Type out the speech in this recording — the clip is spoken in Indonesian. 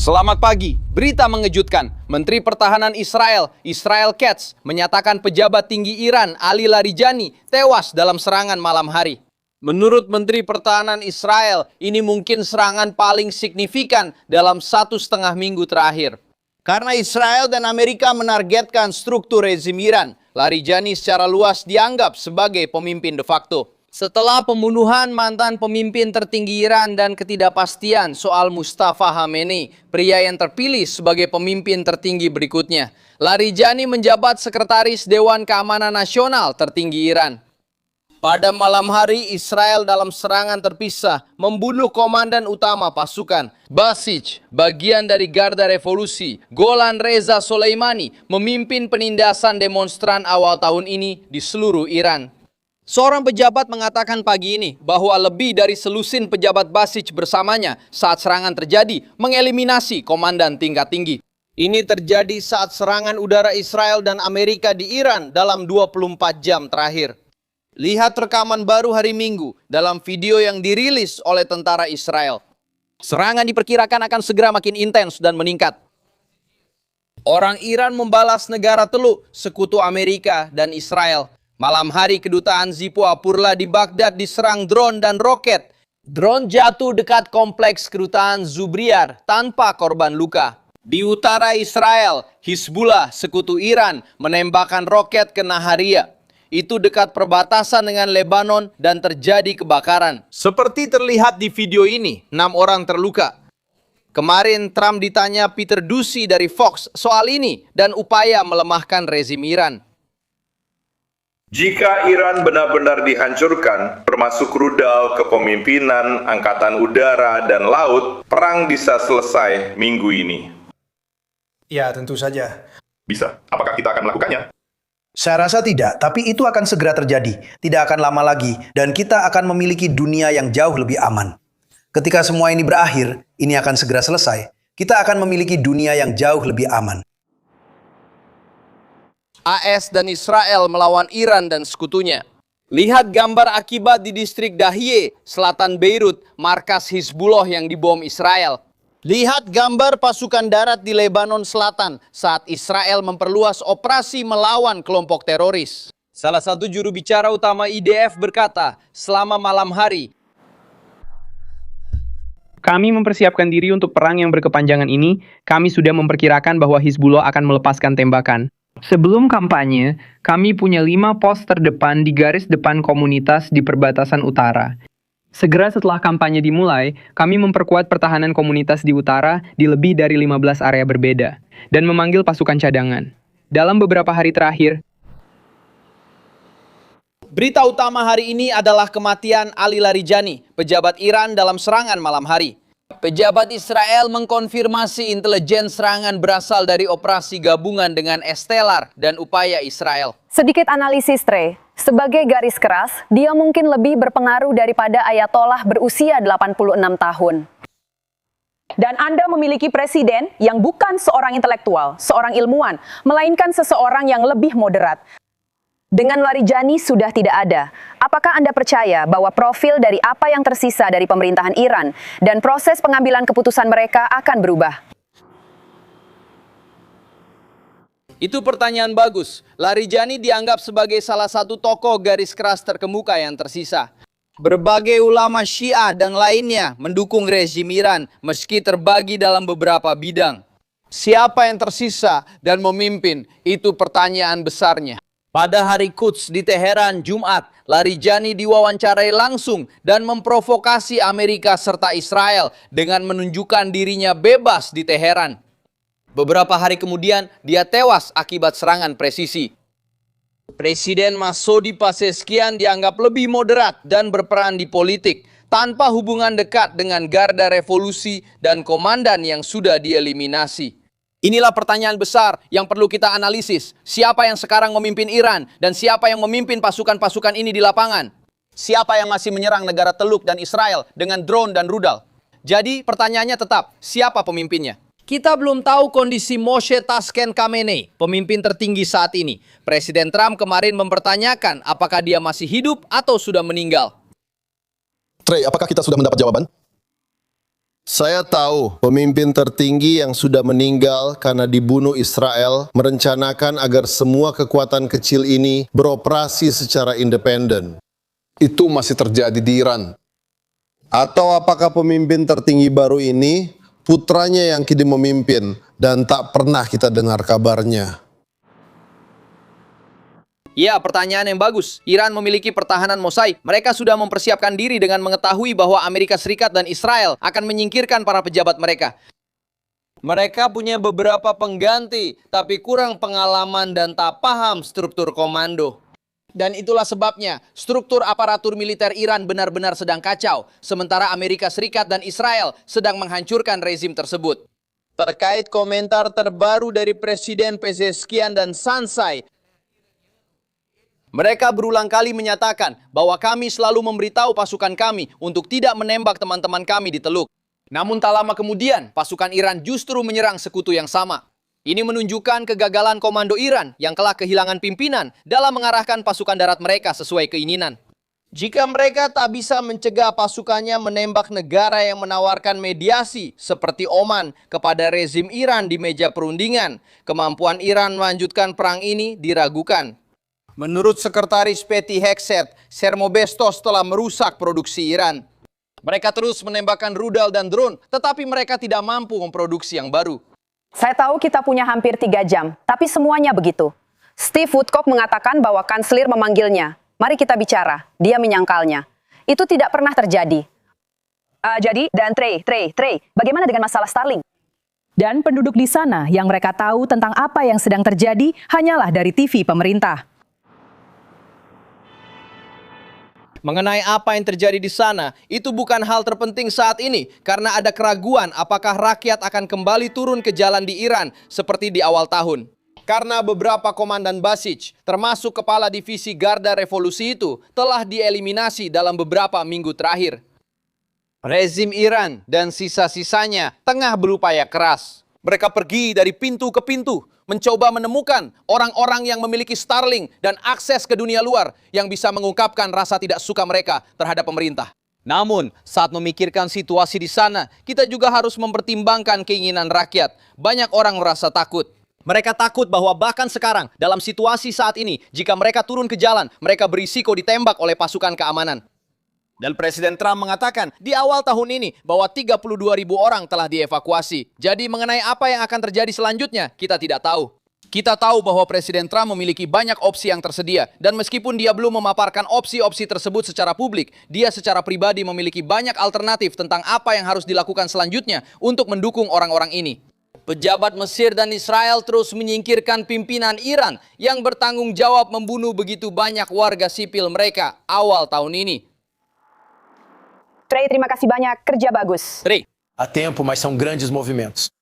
Selamat pagi, berita mengejutkan. Menteri Pertahanan Israel, Israel Katz, menyatakan pejabat tinggi Iran, Ali Larijani, tewas dalam serangan malam hari. Menurut Menteri Pertahanan Israel, ini mungkin serangan paling signifikan dalam 1,5 minggu terakhir. Karena Israel dan Amerika menargetkan struktur rezim Iran, Larijani secara luas dianggap sebagai pemimpin de facto. Setelah pembunuhan mantan pemimpin tertinggi Iran dan ketidakpastian soal Mustafa Khamenei, pria yang terpilih sebagai pemimpin tertinggi berikutnya, Larijani menjabat Sekretaris Dewan Keamanan Nasional tertinggi Iran. Pada malam hari, Israel dalam serangan terpisah membunuh komandan utama pasukan, Basij, bagian dari Garda Revolusi, Golan Reza Soleimani, memimpin penindasan demonstran awal tahun ini di seluruh Iran. Seorang pejabat mengatakan pagi ini bahwa lebih dari selusin pejabat Basij bersamanya saat serangan terjadi mengeliminasi komandan tingkat tinggi. Ini terjadi saat serangan udara Israel dan Amerika di Iran dalam 24 jam terakhir. Lihat rekaman baru hari Minggu dalam video yang dirilis oleh tentara Israel. Serangan diperkirakan akan segera makin intens dan meningkat. Orang Iran membalas negara teluk, sekutu Amerika dan Israel. Malam hari kedutaan Zippo-Apurla di Baghdad diserang drone dan roket. Drone jatuh dekat kompleks kedutaan Zubriyar tanpa korban luka. Di utara Israel, Hizbullah, sekutu Iran, menembakkan roket ke Naharia. Itu dekat perbatasan dengan Lebanon dan terjadi kebakaran. Seperti terlihat di video ini, 6 orang terluka. Kemarin Trump ditanya Peter Doocy dari Fox soal ini dan upaya melemahkan rezim Iran. Jika Iran benar-benar dihancurkan, termasuk rudal kepemimpinan, angkatan udara, dan laut, perang bisa selesai minggu ini. Ya, tentu saja. Bisa. Apakah kita akan melakukannya? Saya rasa tidak, tapi itu akan segera terjadi. Tidak akan lama lagi, dan kita akan memiliki dunia yang jauh lebih aman. Ketika semua ini berakhir, ini akan segera selesai. Kita akan memiliki dunia yang jauh lebih aman. AS dan Israel melawan Iran dan sekutunya. Lihat gambar akibat di distrik Dahye, selatan Beirut, markas Hizbullah yang dibom Israel. Lihat gambar pasukan darat di Lebanon Selatan saat Israel memperluas operasi melawan kelompok teroris. Salah satu juru bicara utama IDF berkata, selama malam hari, kami mempersiapkan diri untuk perang yang berkepanjangan ini. Kami sudah memperkirakan bahwa Hizbullah akan melepaskan tembakan. Sebelum kampanye, kami punya 5 pos terdepan di garis depan komunitas di perbatasan utara. Segera setelah kampanye dimulai, kami memperkuat pertahanan komunitas di utara di lebih dari 15 area berbeda, dan memanggil pasukan cadangan. Dalam beberapa hari terakhir, berita utama hari ini adalah kematian Ali Larijani, pejabat Iran dalam serangan malam hari. Pejabat Israel mengkonfirmasi intelijen serangan berasal dari operasi gabungan dengan Estelar dan upaya Israel. Sedikit analisis, Trey. Sebagai garis keras, dia mungkin lebih berpengaruh daripada Ayatollah berusia 86 tahun. Dan Anda memiliki presiden yang bukan seorang intelektual, seorang ilmuwan, melainkan seseorang yang lebih moderat. Dengan Larijani sudah tidak ada. Apakah Anda percaya bahwa profil dari apa yang tersisa dari pemerintahan Iran dan proses pengambilan keputusan mereka akan berubah? Itu pertanyaan bagus. Larijani dianggap sebagai salah satu tokoh garis keras terkemuka yang tersisa. Berbagai ulama Syiah dan lainnya mendukung rezim Iran meski terbagi dalam beberapa bidang. Siapa yang tersisa dan memimpin? Itu pertanyaan besarnya. Pada hari Quds di Teheran, Jumat, Larijani diwawancarai langsung dan memprovokasi Amerika serta Israel dengan menunjukkan dirinya bebas di Teheran. Beberapa hari kemudian, dia tewas akibat serangan presisi. Presiden Masudi Pezeshkian dianggap lebih moderat dan berperan di politik, tanpa hubungan dekat dengan Garda Revolusi dan komandan yang sudah dieliminasi. Inilah pertanyaan besar yang perlu kita analisis. Siapa yang sekarang memimpin Iran dan siapa yang memimpin pasukan-pasukan ini di lapangan? Siapa yang masih menyerang negara Teluk dan Israel dengan drone dan rudal? Jadi pertanyaannya tetap, siapa pemimpinnya? Kita belum tahu kondisi Moshe Tashken Khamenei, pemimpin tertinggi saat ini. Presiden Trump kemarin mempertanyakan apakah dia masih hidup atau sudah meninggal. Trey, apakah kita sudah mendapat jawaban? Saya tahu pemimpin tertinggi yang sudah meninggal karena dibunuh Israel merencanakan agar semua kekuatan kecil ini beroperasi secara independen. Itu masih terjadi di Iran. Atau apakah pemimpin tertinggi baru ini putranya yang kini memimpin dan tak pernah kita dengar kabarnya? Ya, pertanyaan yang bagus. Iran memiliki pertahanan mosaik. Mereka sudah mempersiapkan diri dengan mengetahui bahwa Amerika Serikat dan Israel akan menyingkirkan para pejabat mereka. Mereka punya beberapa pengganti, tapi kurang pengalaman dan tak paham struktur komando. Dan itulah sebabnya struktur aparatur militer Iran benar-benar sedang kacau, sementara Amerika Serikat dan Israel sedang menghancurkan rezim tersebut. Terkait komentar terbaru dari Presiden Pezeshkian dan Sansai, mereka berulang kali menyatakan bahwa kami selalu memberitahu pasukan kami untuk tidak menembak teman-teman kami di Teluk. Namun tak lama kemudian, pasukan Iran justru menyerang sekutu yang sama. Ini menunjukkan kegagalan komando Iran yang telah kehilangan pimpinan dalam mengarahkan pasukan darat mereka sesuai keinginan. Jika mereka tak bisa mencegah pasukannya menembak negara yang menawarkan mediasi seperti Oman kepada rezim Iran di meja perundingan, kemampuan Iran melanjutkan perang ini diragukan. Menurut Sekretaris Petty Hegseth, Sermobestos telah merusak produksi Iran. Mereka terus menembakkan rudal dan drone, tetapi mereka tidak mampu memproduksi yang baru. Saya tahu kita punya hampir 3 jam, tapi semuanya begitu. Steve Woodcock mengatakan bahwa kanselir memanggilnya. Mari kita bicara. Dia menyangkalnya. Itu tidak pernah terjadi. Trey, bagaimana dengan masalah Starlink? Dan penduduk di sana yang mereka tahu tentang apa yang sedang terjadi hanyalah dari TV pemerintah. Mengenai apa yang terjadi di sana, itu bukan hal terpenting saat ini karena ada keraguan apakah rakyat akan kembali turun ke jalan di Iran seperti di awal tahun. Karena beberapa komandan Basij, termasuk kepala divisi Garda Revolusi itu, telah dieliminasi dalam beberapa minggu terakhir. Rezim Iran dan sisa-sisanya tengah berupaya keras. Mereka pergi dari pintu ke pintu, mencoba menemukan orang-orang yang memiliki Starlink dan akses ke dunia luar yang bisa mengungkapkan rasa tidak suka mereka terhadap pemerintah. Namun, saat memikirkan situasi di sana, kita juga harus mempertimbangkan keinginan rakyat. Banyak orang merasa takut. Mereka takut bahwa bahkan sekarang, dalam situasi saat ini, jika mereka turun ke jalan, mereka berisiko ditembak oleh pasukan keamanan. Dan Presiden Trump mengatakan di awal tahun ini bahwa 32.000 orang telah dievakuasi. Jadi mengenai apa yang akan terjadi selanjutnya, kita tidak tahu. Kita tahu bahwa Presiden Trump memiliki banyak opsi yang tersedia. Dan meskipun dia belum memaparkan opsi-opsi tersebut secara publik, dia secara pribadi memiliki banyak alternatif tentang apa yang harus dilakukan selanjutnya untuk mendukung orang-orang ini. Pejabat Mesir dan Israel terus menyingkirkan pimpinan Iran yang bertanggung jawab membunuh begitu banyak warga sipil mereka awal tahun ini. Trey, terima kasih banyak. Kerja bagus. Trey. Há tempo, mas são grandes movimentos.